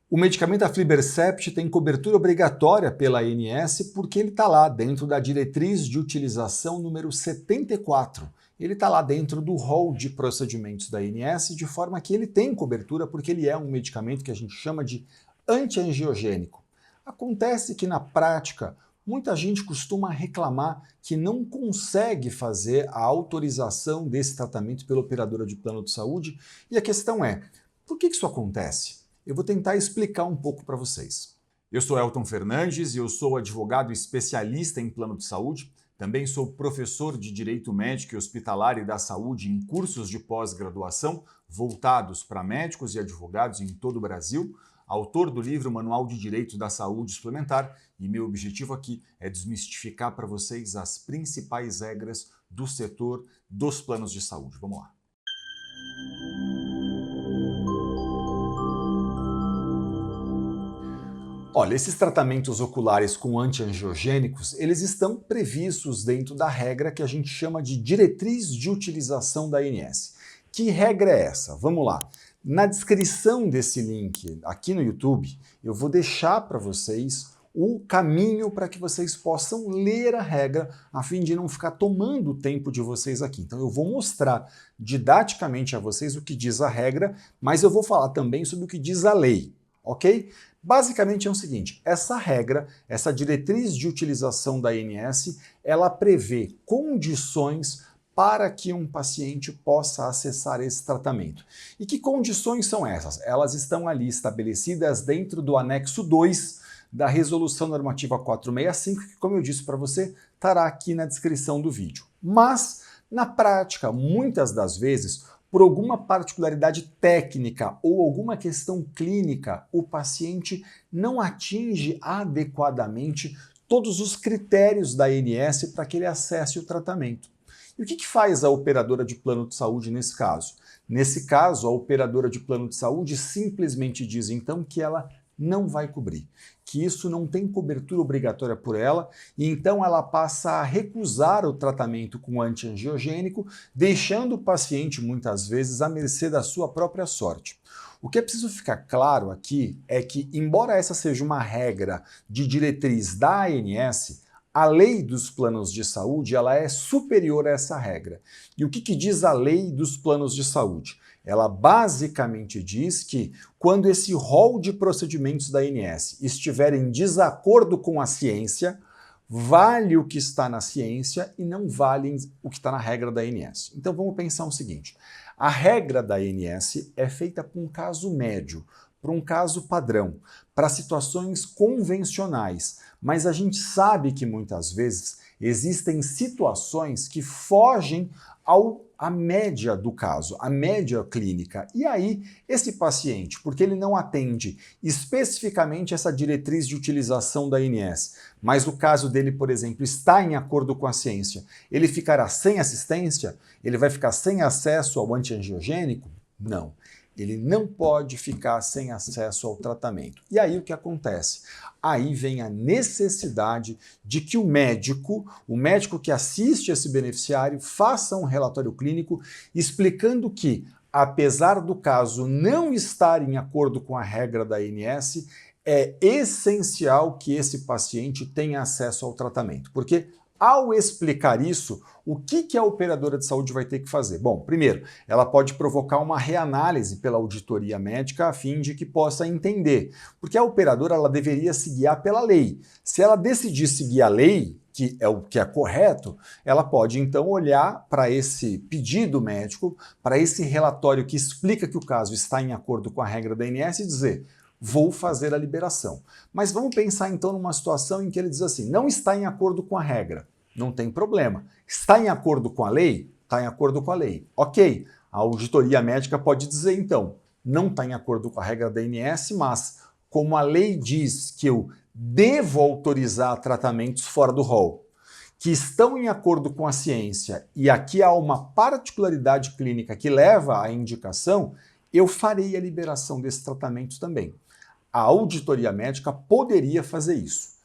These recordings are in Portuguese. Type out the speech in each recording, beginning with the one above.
O medicamento Aflibercept tem cobertura obrigatória pela ANS porque ele está lá dentro da diretriz de utilização número 74. Ele está lá dentro do rol de procedimentos da ANS, de forma que ele tem cobertura porque ele é um medicamento que a gente chama de antiangiogênico. Acontece que na prática, muita gente costuma reclamar que não consegue fazer a autorização desse tratamento pela operadora de plano de saúde, e a questão é, por que isso acontece? Eu vou tentar explicar um pouco para vocês. Eu sou Elton Fernandes e eu sou advogado especialista em plano de saúde. Também sou professor de Direito Médico e Hospitalar e da Saúde em cursos de pós-graduação voltados para médicos e advogados em todo o Brasil. Autor do livro Manual de Direito da Saúde Suplementar, e meu objetivo aqui é desmistificar para vocês as principais regras do setor dos planos de saúde. Vamos lá. Olha, esses tratamentos oculares com antiangiogênicos, eles estão previstos dentro da regra que a gente chama de diretriz de utilização da ANS. Que regra é essa? Vamos lá. Na descrição desse link aqui no YouTube, eu vou deixar para vocês o caminho para que vocês possam ler a regra, a fim de não ficar tomando o tempo de vocês aqui. Então eu vou mostrar didaticamente a vocês o que diz a regra, mas eu vou falar também sobre o que diz a lei, ok? Basicamente é o seguinte, essa regra, essa diretriz de utilização da ANS, ela prevê condições para que um paciente possa acessar esse tratamento. E que condições são essas? Elas estão ali estabelecidas dentro do anexo 2 da Resolução Normativa 465, que, como eu disse para você, estará aqui na descrição do vídeo. Mas, na prática, muitas das vezes, por alguma particularidade técnica ou alguma questão clínica, o paciente não atinge adequadamente todos os critérios da ANS para que ele acesse o tratamento. E o que faz a operadora de plano de saúde nesse caso? Nesse caso, a operadora de plano de saúde simplesmente diz então que ela não vai cobrir, que isso não tem cobertura obrigatória por ela, e então ela passa a recusar o tratamento com antiangiogênico, deixando o paciente muitas vezes à mercê da sua própria sorte. O que é preciso ficar claro aqui é que, embora essa seja uma regra de diretriz da ANS, a lei dos planos de saúde ela é superior a essa regra. E o que diz a lei dos planos de saúde? Ela basicamente diz que quando esse rol de procedimentos da ANS estiver em desacordo com a ciência, vale o que está na ciência e não vale o que está na regra da ANS. Então vamos pensar o seguinte, a regra da ANS é feita para um caso médio, para um caso padrão, para situações convencionais, mas a gente sabe que muitas vezes existem situações que fogem à média do caso, à média clínica. E aí, esse paciente, porque ele não atende especificamente essa diretriz de utilização da ANS, mas o caso dele, por exemplo, está em acordo com a ciência, ele ficará sem assistência? Ele vai ficar sem acesso ao antiangiogênico? Não. Ele não pode ficar sem acesso ao tratamento. E aí o que acontece? Aí vem a necessidade de que o médico que assiste esse beneficiário, faça um relatório clínico explicando que, apesar do caso não estar em acordo com a regra da ANS, é essencial que esse paciente tenha acesso ao tratamento. Porque ao explicar isso, o que a operadora de saúde vai ter que fazer? Bom, primeiro, ela pode provocar uma reanálise pela auditoria médica a fim de que possa entender, porque a operadora ela deveria se guiar pela lei. Se ela decidir seguir a lei, que é o que é correto, ela pode então olhar para esse pedido médico, para esse relatório que explica que o caso está em acordo com a regra da ANS e dizer: vou fazer a liberação. Mas vamos pensar então numa situação em que ele diz assim, não está em acordo com a regra, não tem problema. Está em acordo com a lei? Está em acordo com a lei. Ok, a auditoria médica pode dizer então, não está em acordo com a regra da ANS, mas como a lei diz que eu devo autorizar tratamentos fora do rol, que estão em acordo com a ciência, e aqui há uma particularidade clínica que leva à indicação, eu farei a liberação desses tratamentos também. A auditoria médica poderia fazer isso.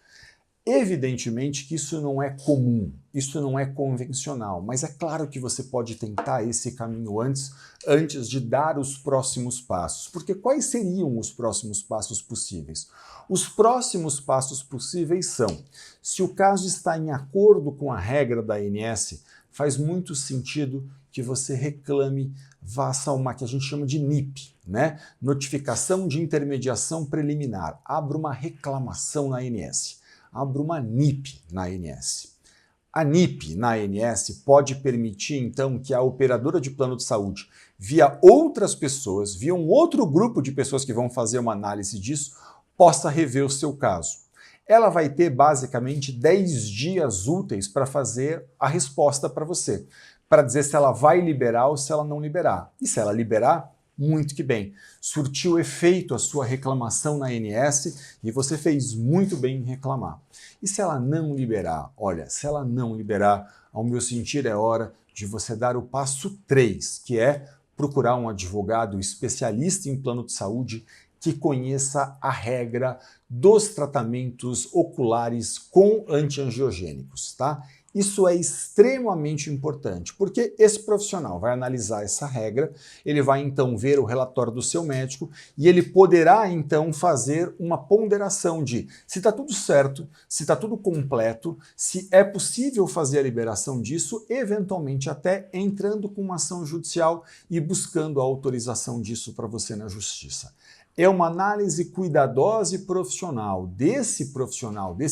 Evidentemente que isso não é comum, isso não é convencional, mas é claro que você pode tentar esse caminho antes de dar os próximos passos. Porque quais seriam os próximos passos possíveis? Os próximos passos possíveis são, se o caso está em acordo com a regra da ANS, faz muito sentido que você reclame, faça uma que a gente chama de NIP, né? Notificação de intermediação preliminar. Abra uma reclamação na ANS. Abra uma NIP na ANS. A NIP na ANS pode permitir, então, que a operadora de plano de saúde, via outras pessoas, via um outro grupo de pessoas que vão fazer uma análise disso, possa rever o seu caso. Ela vai ter, basicamente, 10 dias úteis para fazer a resposta para você, para dizer se ela vai liberar ou se ela não liberar. E se ela liberar, muito que bem. Surtiu efeito a sua reclamação na ANS e você fez muito bem em reclamar. E se ela não liberar? Olha, se ela não liberar, ao meu sentir é hora de você dar o passo 3, que é procurar um advogado especialista em plano de saúde que conheça a regra dos tratamentos oculares com antiangiogênicos, tá? Isso é extremamente importante, porque esse profissional vai analisar essa regra, ele vai então ver o relatório do seu médico e ele poderá então fazer uma ponderação de se está tudo certo, se está tudo completo, se é possível fazer a liberação disso, eventualmente até entrando com uma ação judicial e buscando a autorização disso para você na justiça. É uma análise cuidadosa e profissional, desse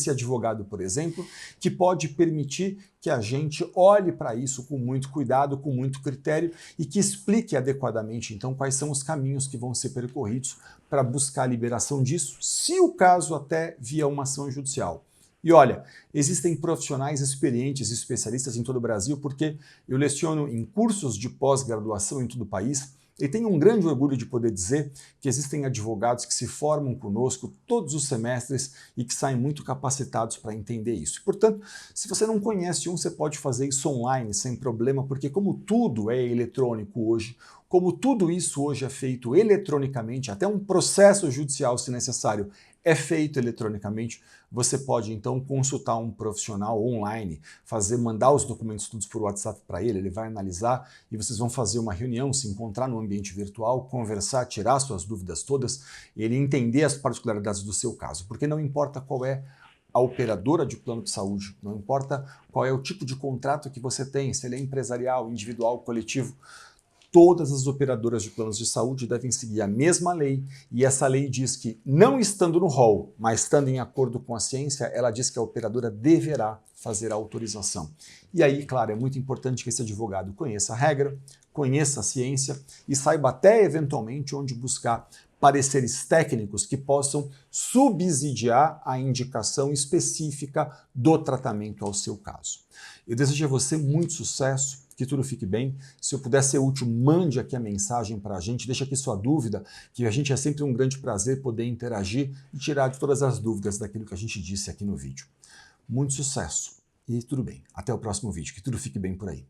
advogado, por exemplo, que pode permitir que a gente olhe para isso com muito cuidado, com muito critério e que explique adequadamente, então, quais são os caminhos que vão ser percorridos para buscar a liberação disso, se o caso até via uma ação judicial. E olha, existem profissionais experientes e especialistas em todo o Brasil, porque eu leciono em cursos de pós-graduação em todo o país. E tenho um grande orgulho de poder dizer que existem advogados que se formam conosco todos os semestres e que saem muito capacitados para entender isso. Portanto, se você não conhece um, você pode fazer isso online sem problema, porque como tudo é eletrônico hoje, como tudo isso hoje é feito eletronicamente, até um processo judicial, se necessário, é feito eletronicamente, você pode então consultar um profissional online, mandar os documentos todos por WhatsApp para ele, ele vai analisar e vocês vão fazer uma reunião, se encontrar no ambiente virtual, conversar, tirar suas dúvidas todas, ele entender as particularidades do seu caso, porque não importa qual é a operadora de plano de saúde, não importa qual é o tipo de contrato que você tem, se ele é empresarial, individual, coletivo, todas as operadoras de planos de saúde devem seguir a mesma lei, e essa lei diz que, não estando no rol, mas estando em acordo com a ciência, ela diz que a operadora deverá fazer a autorização. E aí, claro, é muito importante que esse advogado conheça a regra, conheça a ciência e saiba até, eventualmente, onde buscar pareceres técnicos que possam subsidiar a indicação específica do tratamento ao seu caso. Eu desejo a você muito sucesso, que tudo fique bem. Se eu puder ser útil, mande aqui a mensagem para a gente, deixa aqui sua dúvida, que a gente é sempre um grande prazer poder interagir e tirar de todas as dúvidas daquilo que a gente disse aqui no vídeo. Muito sucesso e tudo bem. Até o próximo vídeo, que tudo fique bem por aí.